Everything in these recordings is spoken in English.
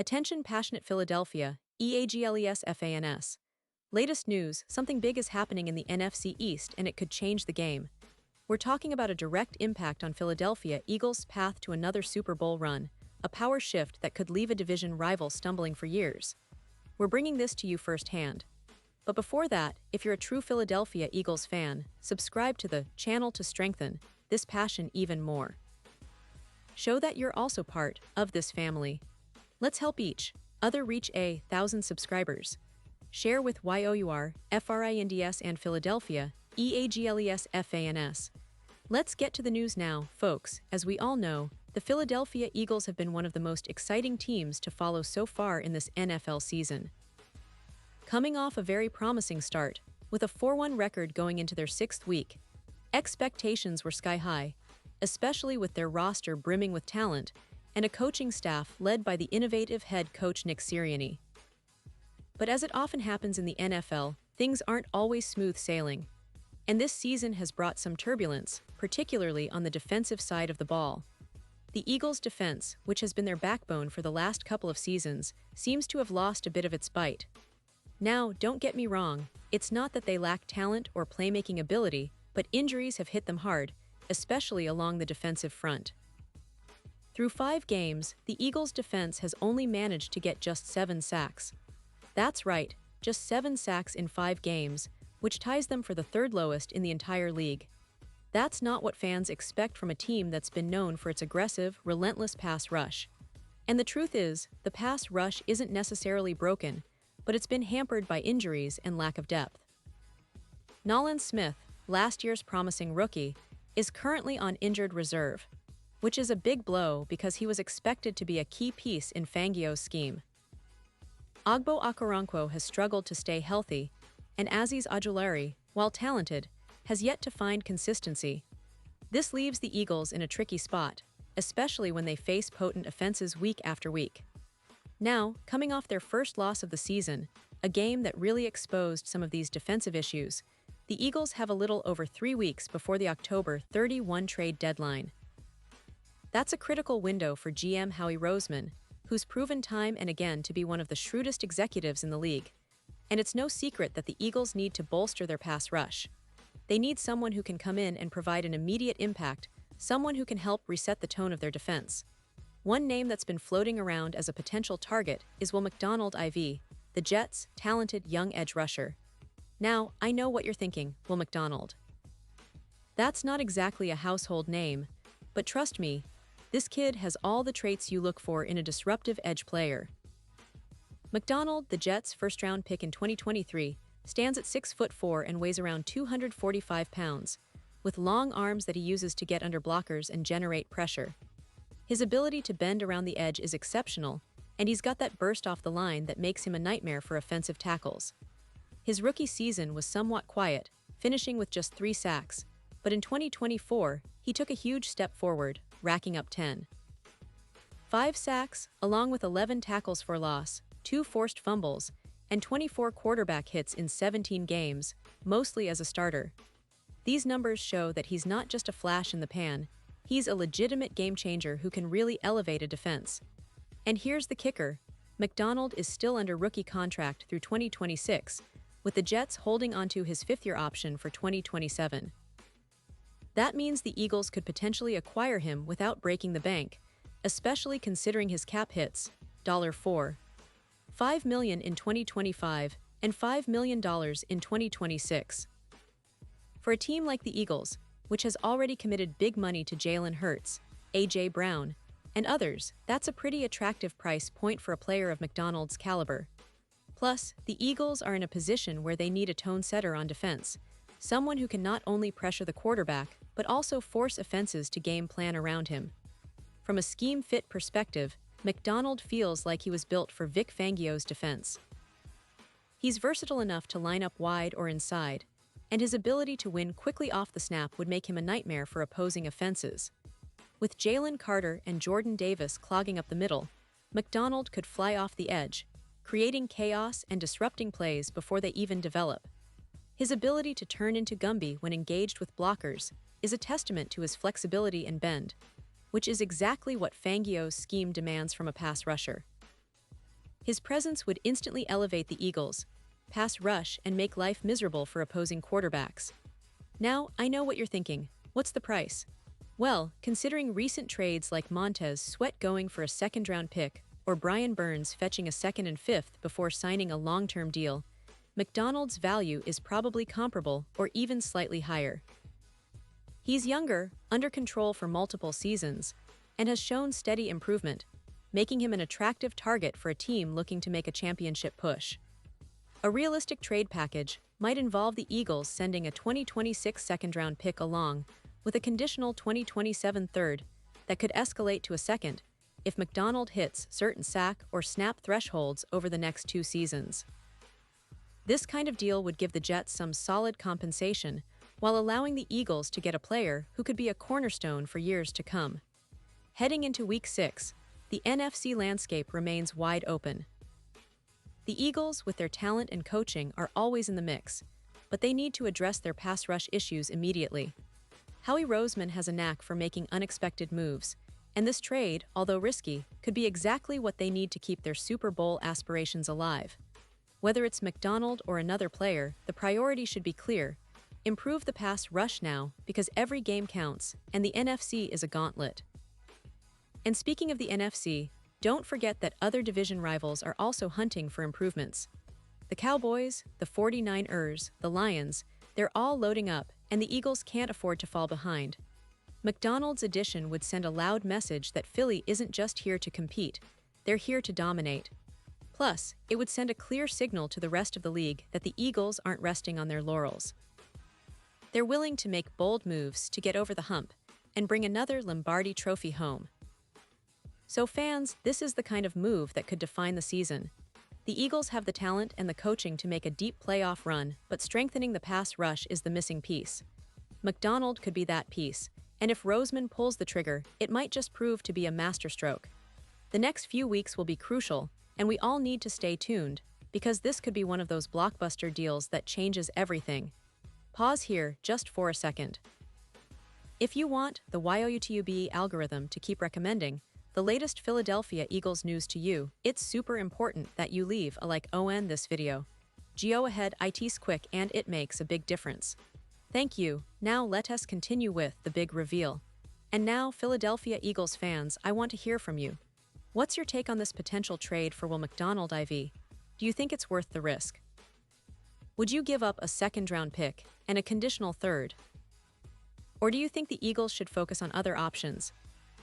Attention passionate Philadelphia, EAGLES. Latest news, something big is happening in the NFC East and it could change the game. We're talking about a direct impact on Philadelphia Eagles' path to another Super Bowl run, a power shift that could leave a division rival stumbling for years. We're bringing this to you firsthand. But before that, if you're a true Philadelphia Eagles fan, subscribe to the channel to strengthen this passion even more. Show that you're also part of this family. Let's help each other reach 1,000 subscribers. Share with YOUR, FRINDS and Philadelphia, EAGLESFANS. Let's get to the news now, folks. As we all know, the Philadelphia Eagles have been one of the most exciting teams to follow so far in this NFL season. Coming off a very promising start, with a 4-1 record going into their 6th week, expectations were sky-high, especially with their roster brimming with talent and a coaching staff led by the innovative head coach Nick Sirianni. But as it often happens in the NFL, things aren't always smooth sailing. And this season has brought some turbulence, particularly on the defensive side of the ball. The Eagles' defense, which has been their backbone for the last couple of seasons, seems to have lost a bit of its bite. Now, don't get me wrong, it's not that they lack talent or playmaking ability, but injuries have hit them hard, especially along the defensive front. Through 5 games, the Eagles' defense has only managed to get just 7 sacks. That's right, just 7 sacks in 5 games, which ties them for the 3rd lowest in the entire league. That's not what fans expect from a team that's been known for its aggressive, relentless pass rush. And the truth is, the pass rush isn't necessarily broken, but it's been hampered by injuries and lack of depth. Nolan Smith, last year's promising rookie, is currently on injured reserve, which is a big blow because he was expected to be a key piece in Fangio's scheme. Ogbo Okoronkwo has struggled to stay healthy, and Azeez Ojulari, while talented, has yet to find consistency. This leaves the Eagles in a tricky spot, especially when they face potent offenses week after week. Now, coming off their first loss of the season, a game that really exposed some of these defensive issues, the Eagles have a little over 3 weeks before the October 31 trade deadline. That's a critical window for GM Howie Roseman, who's proven time and again to be one of the shrewdest executives in the league. And it's no secret that the Eagles need to bolster their pass rush. They need someone who can come in and provide an immediate impact, someone who can help reset the tone of their defense. One name that's been floating around as a potential target is Mcdonald, the Jets' talented young edge rusher. Now, I know what you're thinking, Mcdonald. That's not exactly a household name, but trust me, this kid has all the traits you look for in a disruptive edge player. Mcdonald, the Jets' first-round pick in 2023, stands at 6'4" and weighs around 245 pounds, with long arms that he uses to get under blockers and generate pressure. His ability to bend around the edge is exceptional, and he's got that burst off the line that makes him a nightmare for offensive tackles. His rookie season was somewhat quiet, finishing with just 3 sacks, but in 2024, he took a huge step forward, racking up 5 sacks, along with 11 tackles for loss, 2 forced fumbles, and 24 quarterback hits in 17 games, mostly as a starter. These numbers show that he's not just a flash in the pan, he's a legitimate game-changer who can really elevate a defense. And here's the kicker, Mcdonald is still under rookie contract through 2026, with the Jets holding onto his 5th-year option for 2027. That means the Eagles could potentially acquire him without breaking the bank, especially considering his cap hits, $5 million in 2025 and $5 million in 2026. For a team like the Eagles, which has already committed big money to Jalen Hurts, A.J. Brown, and others, that's a pretty attractive price point for a player of Mcdonald's caliber. Plus, the Eagles are in a position where they need a tone setter on defense, someone who can not only pressure the quarterback, but also force offenses to game plan around him. From a scheme-fit perspective, Mcdonald feels like he was built for Vic Fangio's defense. He's versatile enough to line up wide or inside, and his ability to win quickly off the snap would make him a nightmare for opposing offenses. With Jalen Carter and Jordan Davis clogging up the middle, Mcdonald could fly off the edge, creating chaos and disrupting plays before they even develop. His ability to turn into Gumby when engaged with blockers is a testament to his flexibility and bend, which is exactly what Fangio's scheme demands from a pass rusher. His presence would instantly elevate the Eagles' pass rush and make life miserable for opposing quarterbacks. Now, I know what you're thinking. What's the price? Well, considering recent trades like Montez Sweat going for a second-round pick or Brian Burns fetching a second and fifth before signing a long-term deal, Mcdonald's value is probably comparable or even slightly higher. He's younger, under control for multiple seasons, and has shown steady improvement, making him an attractive target for a team looking to make a championship push. A realistic trade package might involve the Eagles sending a 2026 second-round pick along with a conditional 2027 third that could escalate to a second if Mcdonald hits certain sack or snap thresholds over the next 2 seasons. This kind of deal would give the Jets some solid compensation while allowing the Eagles to get a player who could be a cornerstone for years to come. Heading into Week 6, the NFC landscape remains wide open. The Eagles, with their talent and coaching, are always in the mix, but they need to address their pass rush issues immediately. Howie Roseman has a knack for making unexpected moves, and this trade, although risky, could be exactly what they need to keep their Super Bowl aspirations alive. Whether it's Mcdonald or another player, the priority should be clear. Improve the pass rush now, because every game counts, and the NFC is a gauntlet. And speaking of the NFC, don't forget that other division rivals are also hunting for improvements. The Cowboys, the 49ers, the Lions, they're all loading up, and the Eagles can't afford to fall behind. Mcdonald's addition would send a loud message that Philly isn't just here to compete, they're here to dominate. Plus, it would send a clear signal to the rest of the league that the Eagles aren't resting on their laurels. They're willing to make bold moves to get over the hump and bring another Lombardi Trophy home. So fans, this is the kind of move that could define the season. The Eagles have the talent and the coaching to make a deep playoff run, but strengthening the pass rush is the missing piece. Mcdonald could be that piece, and if Roseman pulls the trigger, it might just prove to be a masterstroke. The next few weeks will be crucial, and we all need to stay tuned, because this could be one of those blockbuster deals that changes everything. Pause here just for a second. If you want the YOUTUBE algorithm to keep recommending the latest Philadelphia Eagles news to you, it's super important that you leave a like on this video. Go ahead, it's quick and it makes a big difference. Thank you. Now let us continue with the big reveal. And now, Philadelphia Eagles fans, I want to hear from you. What's your take on this potential trade for Will Mcdonald IV? Do you think it's worth the risk? Would you give up a second-round pick and a conditional third? Or do you think the Eagles should focus on other options?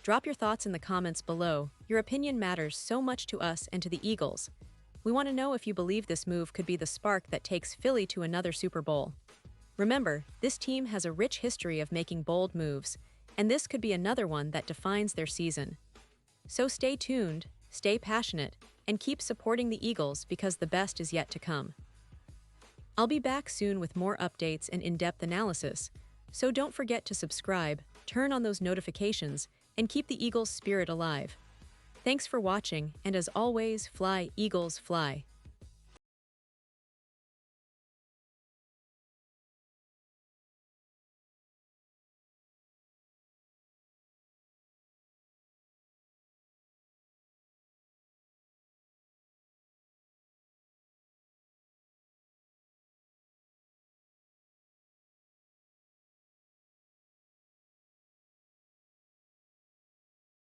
Drop your thoughts in the comments below. Your opinion matters so much to us and to the Eagles. We want to know if you believe this move could be the spark that takes Philly to another Super Bowl. Remember, this team has a rich history of making bold moves, and this could be another one that defines their season. So stay tuned, stay passionate, and keep supporting the Eagles because the best is yet to come. I'll be back soon with more updates and in-depth analysis, so don't forget to subscribe, turn on those notifications, and keep the Eagles' spirit alive. Thanks for watching, and as always, fly, Eagles, fly.